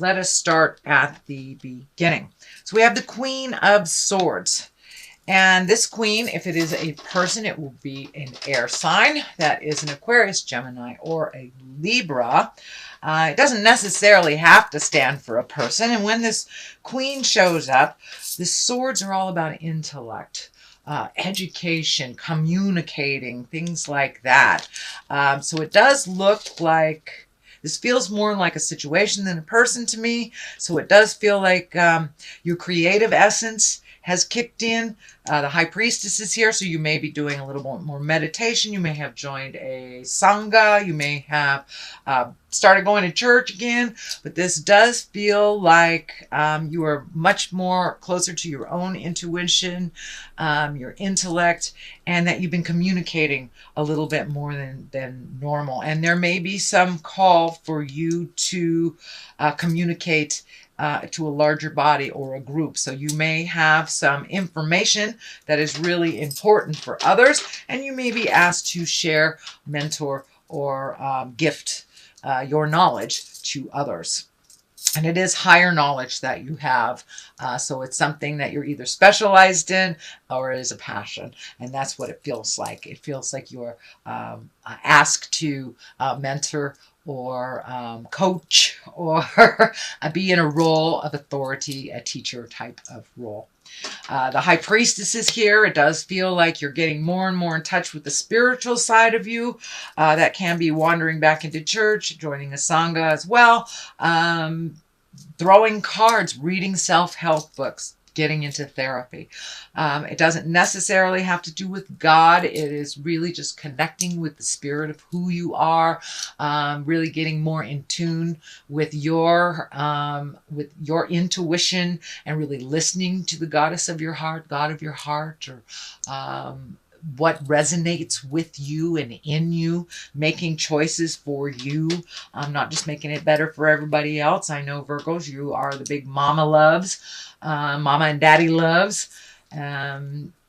let us start at the beginning. So we have the Queen of Swords. And this queen, if it is a person, it will be an air sign. That is an Aquarius, Gemini, or a Libra. It doesn't necessarily have to stand for a person. And when this queen shows up, the swords are all about intellect, education, communicating, things like that. So it does look like this feels more like a situation than a person to me. So it does feel like your creative essence has kicked in. The High Priestess is here, so you may be doing a little more meditation. You may have joined a Sangha. You may have started going to church again. But this does feel like you are much more closer to your own intuition, your intellect, and that you've been communicating a little bit more than normal. And there may be some call for you to communicate to a larger body or a group. So you may have some information that is really important for others, and you may be asked to share, mentor, or gift your knowledge to others. And it is higher knowledge that you have. So it's something that you're either specialized in or it is a passion. And that's what it feels like. It feels like you're asked to mentor or coach or be in a role of authority, a teacher type of role. The High Priestess is here. It does feel like you're getting more and more in touch with the spiritual side of you. That can be wandering back into church, joining a Sangha as well, throwing cards, reading self-help books, getting into therapy. It doesn't necessarily have to do with God. It is really just connecting with the spirit of who you are, really getting more in tune with your intuition and really listening to the goddess of your heart, God of your heart, or what resonates with you and in you, making choices for you, not just making it better for everybody else. I know Virgos, you are the big mama loves, mama and daddy loves.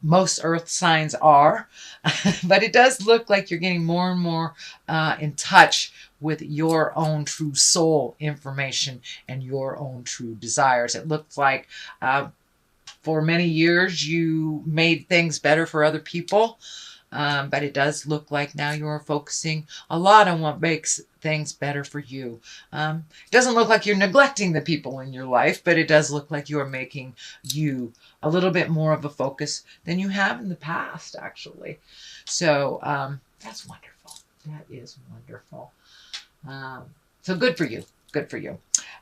Most earth signs are, but it does look like you're getting more and more in touch with your own true soul information and your own true desires. It looks like for many years, you made things better for other people, but it does look like now you're focusing a lot on what makes things better for you. It doesn't look like you're neglecting the people in your life, but it does look like you're making you a little bit more of a focus than you have in the past, actually. So that's wonderful. That is wonderful. So good for you. Good for you.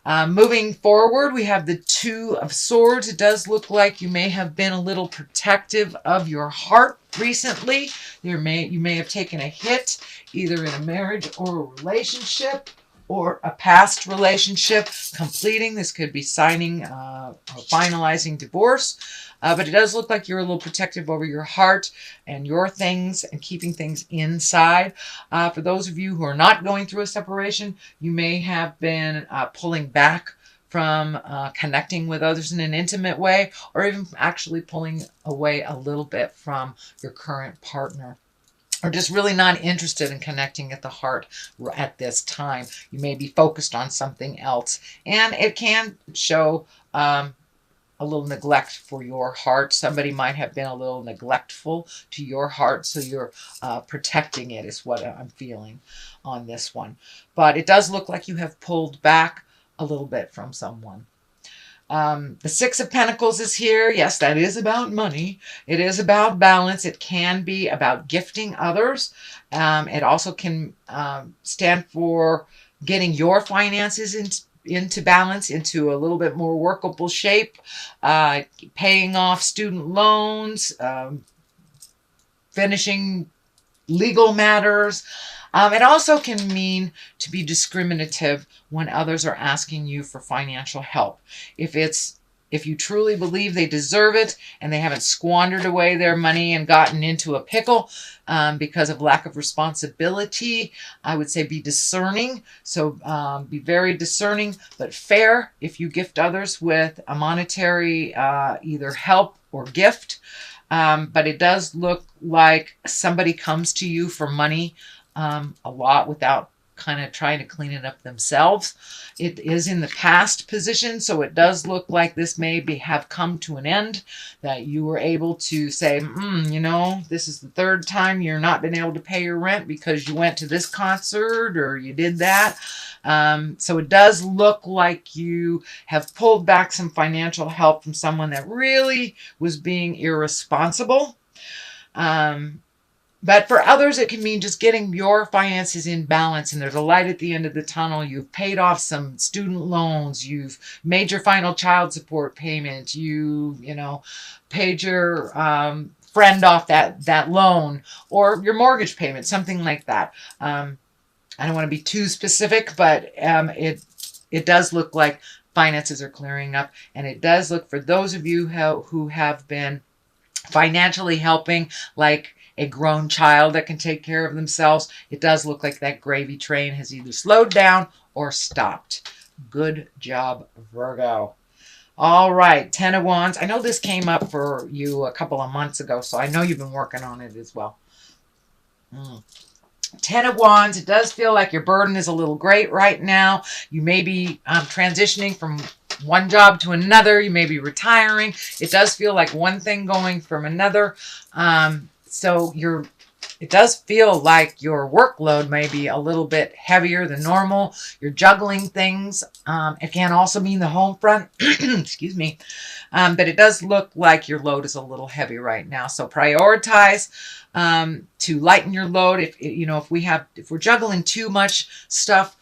Moving forward, we have the Two of Swords. It does look like you may have been a little protective of your heart recently. You may have taken a hit either in a marriage or a relationship or a past relationship completing. This could be signing or finalizing divorce. But it does look like you're a little protective over your heart and your things and keeping things inside. For those of you who are not going through a separation, you may have been pulling back from connecting with others in an intimate way, or even actually pulling away a little bit from your current partner, or just really not interested in connecting at the heart at this time. You may be focused on something else, and it can show a little neglect for your heart. Somebody might have been a little neglectful to your heart, so you're protecting it is what I'm feeling on this one. But it does look like you have pulled back a little bit from someone. The Six of Pentacles is here. Yes, that is about money. It is about balance. It can be about gifting others. It also can stand for getting your finances into balance, into a little bit more workable shape, paying off student loans, finishing legal matters. It also can mean to be discriminative when others are asking you for financial help. If you truly believe they deserve it and they haven't squandered away their money and gotten into a pickle because of lack of responsibility, I would say be discerning. So be very discerning, but fair if you gift others with a monetary either help or gift. But it does look like somebody comes to you for money a lot without kind of trying to clean it up themselves. It is in the past position, so it does look like this may have come to an end, that you were able to say, this is the third time you're not been able to pay your rent because you went to this concert or you did that. So it does look like you have pulled back some financial help from someone that really was being irresponsible. But for others, it can mean just getting your finances in balance, and there's a light at the end of the tunnel. You've paid off some student loans. You've made your final child support payment. You paid your friend off that loan, or your mortgage payment, something like that. I don't want to be too specific, but it does look like finances are clearing up, and it does look for those of you who have been financially helping, like a grown child that can take care of themselves. It does look like that gravy train has either slowed down or stopped. Good job, Virgo. All right, Ten of Wands. I know this came up for you a couple of months ago, so I know you've been working on it as well. Ten of Wands. It does feel like your burden is a little great right now. You may be transitioning from one job to another. You may be retiring. It does feel like one thing going from another. So it does feel like your workload may be a little bit heavier than normal. You're juggling things. It can also mean the home front. Excuse me. But it does look like your load is a little heavy right now. So prioritize to lighten your load. If we're juggling too much stuff,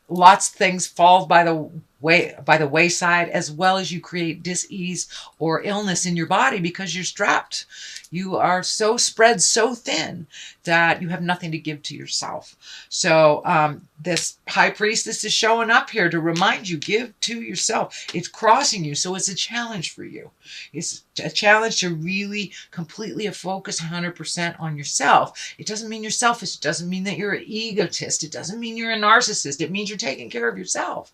lots of things fall by the wayside, as well as you create dis-ease or illness in your body because you're strapped. You are so spread so thin that you have nothing to give to yourself. So this high priestess is showing up here to remind you, give to yourself. It's crossing you, so it's a challenge for you. It's a challenge to really completely focus 100% on yourself. It doesn't mean you're selfish. It doesn't mean that you're an egotist. It doesn't mean you're a narcissist. It means you're taking care of yourself.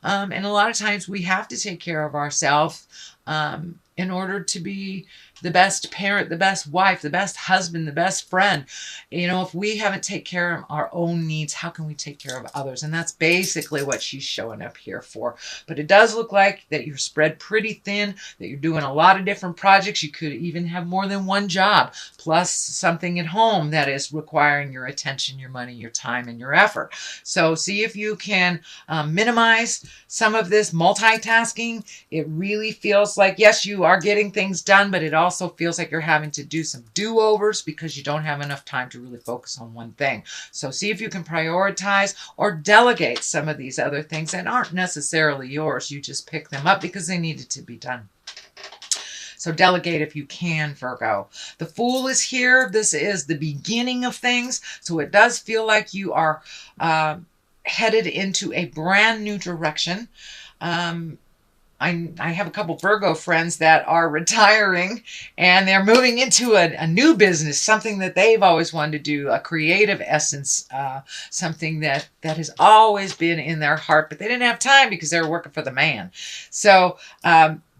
And a lot of times we have to take care of ourselves in order to be the best parent, the best wife, the best husband, the best friend. If we haven't taken care of our own needs, how can we take care of others? And that's basically what she's showing up here for. But it does look like that you're spread pretty thin, that you're doing a lot of different projects. You could even have more than one job, plus something at home that is requiring your attention, your money, your time, and your effort. So see if you can minimize some of this multitasking. It really feels like, yes, you are getting things done, but it also feels like you're having to do some do-overs because you don't have enough time to really focus on one thing. So see if you can prioritize or delegate some of these other things that aren't necessarily yours. You just pick them up because they needed to be done. So delegate if you can, Virgo. The Fool is here. This is the beginning of things. So it does feel like you are headed into a brand new direction. I have a couple Virgo friends that are retiring and they're moving into a new business, something that they've always wanted to do, a creative essence, something that has always been in their heart, but they didn't have time because they were working for the man. So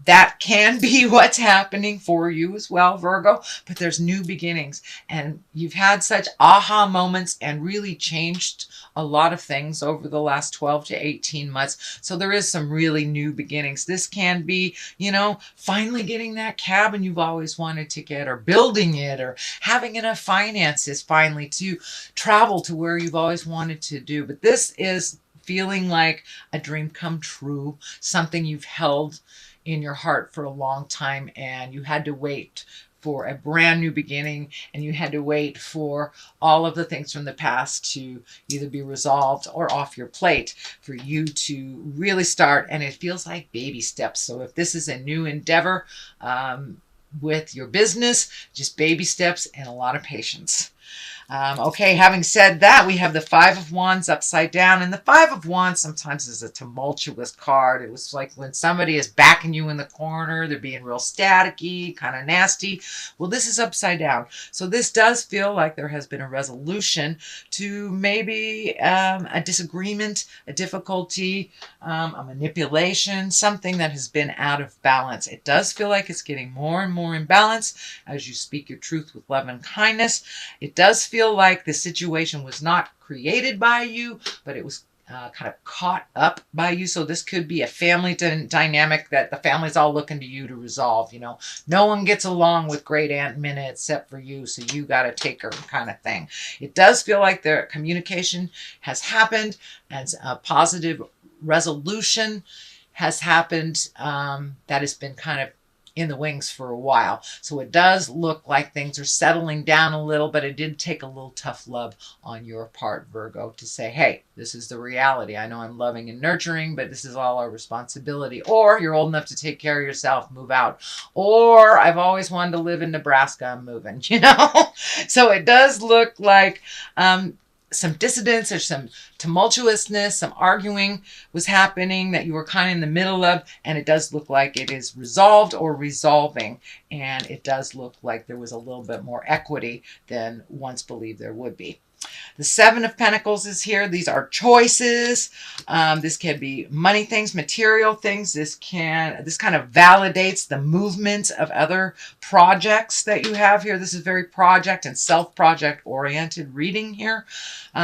that can be what's happening for you as well, Virgo, but there's new beginnings, and you've had such aha moments and really changed a lot of things over the last 12 to 18 months. So there is some really new beginnings. This can be, finally getting that cabin you've always wanted to get, or building it, or having enough finances finally to travel to where you've always wanted to do. But this is feeling like a dream come true, something you've held in your heart for a long time, and you had to wait for a brand new beginning, and you had to wait for all of the things from the past to either be resolved or off your plate for you to really start. And it feels like baby steps. So if this is a new endeavor with your business, just baby steps and a lot of patience. Okay, having said that, we have the Five of Wands upside down. And the Five of Wands sometimes is a tumultuous card. It was like when somebody is backing you in the corner, they're being real staticky, kind of nasty. Well, this is upside down. So this does feel like there has been a resolution to maybe a disagreement, a difficulty, a manipulation, something that has been out of balance. It does feel like it's getting more and more in balance as you speak your truth with love and kindness. It does feel feel like the situation was not created by you, but it was kind of caught up by you. So this could be a family dynamic that the family's all looking to you to resolve. You know, no one gets along with great Aunt Minna except for you, so you got to take her kind of thing. It does feel like their communication has happened and a positive resolution has happened that has been kind of in the wings for a while. So it does look like things are settling down a little, but it did take a little tough love on your part, Virgo, to say, hey, this is the reality. I know I'm loving and nurturing, but this is all our responsibility. Or you're old enough to take care of yourself, move out. Or I've always wanted to live in Nebraska, I'm moving, you know? So it does look like some dissidence or some tumultuousness, some arguing was happening that you were kind of in the middle of, and it does look like it is resolved or resolving, and it does look like there was a little bit more equity than once believed there would be. The Seven of Pentacles is here. These are choices. This can be money things, material things. This kind of validates the movement of other projects that you have here. This is very project and self-project oriented reading here.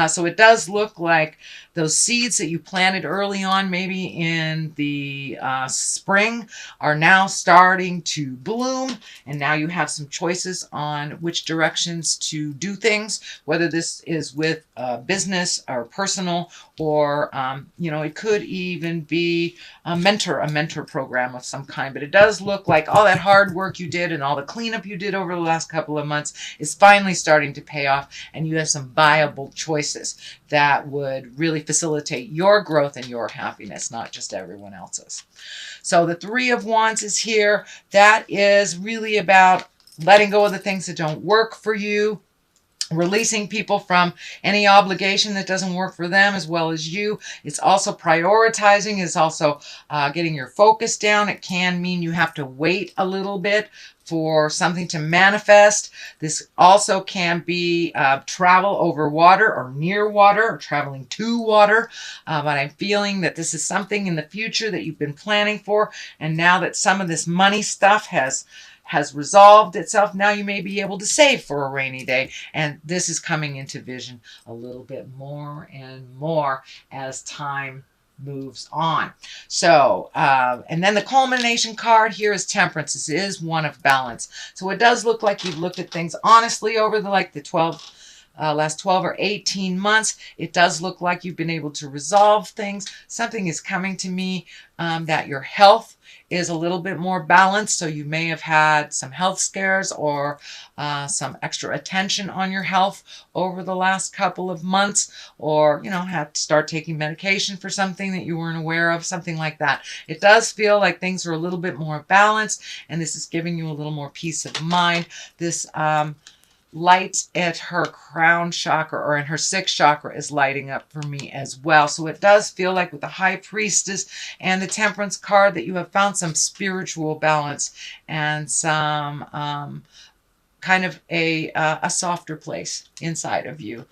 So it does look like those seeds that you planted early on, maybe in the spring, are now starting to bloom. And now you have some choices on which directions to do things, whether this is with business or personal, or, you know, it could even be a mentor program of some kind. But it does look like all that hard work you did and all the cleanup you did over the last couple of months is finally starting to pay off, and you have some viable choices that would really facilitate your growth and your happiness, not just everyone else's. So the Three of Wands is here. That is really about letting go of the things that don't work for you, releasing people from any obligation that doesn't work for them as well as you. It's also prioritizing. It's also getting your focus down. It can mean you have to wait a little bit for something to manifest. This also can be travel over water or near water or traveling to water. But I'm feeling that this is something in the future that you've been planning for. And now that some of this money stuff has resolved itself, now you may be able to save for a rainy day. And this is coming into vision a little bit more and more as time moves on. So, and then the culmination card here is Temperance. This is one of balance. So it does look like you've looked at things honestly over the last 12 or 18 months. It does look like you've been able to resolve things. Something is coming to me that your health is a little bit more balanced. So you may have had some health scares or some extra attention on your health over the last couple of months, or, you know, had to start taking medication for something that you weren't aware of, something like that. It does feel like things are a little bit more balanced, and this is giving you a little more peace of mind. This light at her crown chakra, or in her sixth chakra, is lighting up for me as well. So it does feel like with the High Priestess and the Temperance card that you have found some spiritual balance and some kind of a softer place inside of you.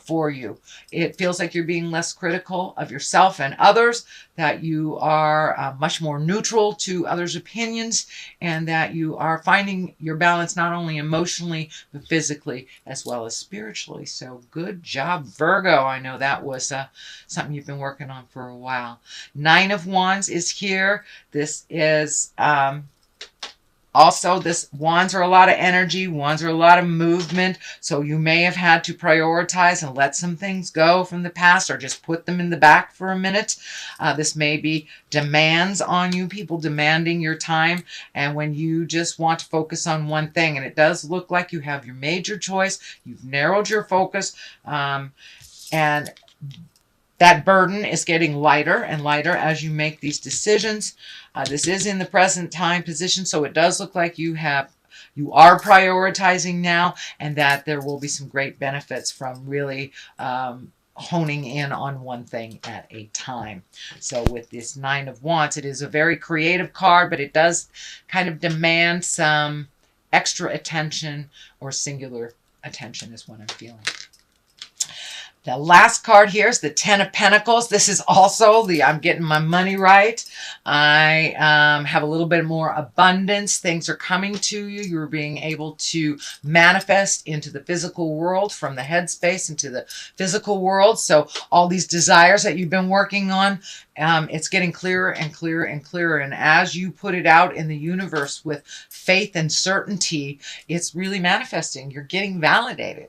For you. It feels like you're being less critical of yourself and others, that you are much more neutral to others' opinions, and that you are finding your balance not only emotionally, but physically as well as spiritually. So good job, Virgo. I know that was something you've been working on for a while. Nine of Wands is here. This is also, wands are a lot of energy. Wands are a lot of movement. So you may have had to prioritize and let some things go from the past, or just put them in the back for a minute. This may be demands on you, people demanding your time, and when you just want to focus on one thing. And it does look like you have your major choice. You've narrowed your focus, and that burden is getting lighter and lighter as you make these decisions. This is in the present time position, so it does look like you are prioritizing now, and that there will be some great benefits from really honing in on one thing at a time. So with this Nine of Wands, it is a very creative card, but it does kind of demand some extra attention, or singular attention is what I'm feeling. The last card here is the Ten of Pentacles. This is also the I'm getting my money right. I have a little bit more abundance. Things are coming to you. You're being able to manifest into the physical world, from the headspace into the physical world. So all these desires that you've been working on, it's getting clearer and clearer and clearer. And as you put it out in the universe with faith and certainty, it's really manifesting. You're getting validated.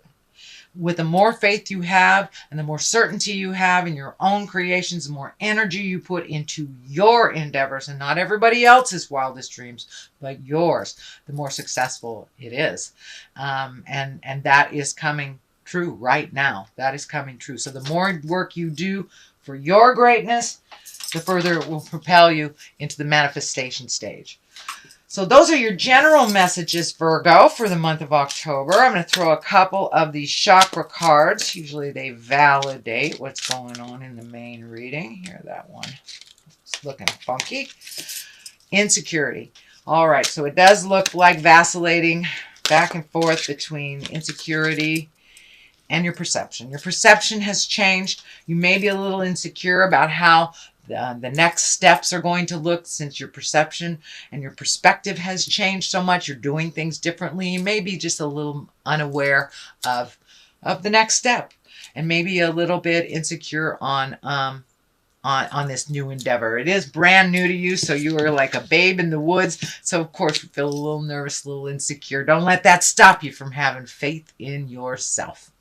With the more faith you have and the more certainty you have in your own creations, the more energy you put into your endeavors and not everybody else's wildest dreams, but yours, the more successful it is. And that is coming true right now. That is coming true. So the more work you do for your greatness, the further it will propel you into the manifestation stage. So those are your general messages, Virgo, for the month of October. I'm going to throw a couple of these chakra cards. Usually they validate what's going on in the main reading. Here, that one. It's looking funky. Insecurity. All right, so it does look like vacillating back and forth between insecurity and your perception. Your perception has changed. You may be a little insecure about how the next steps are going to look, since your perception and your perspective has changed so much. You're doing things differently. You may be just a little unaware of the next step, and maybe a little bit insecure on this new endeavor. It is brand new to you, so you are like a babe in the woods. So of course you feel a little nervous, a little insecure. Don't let that stop you from having faith in yourself.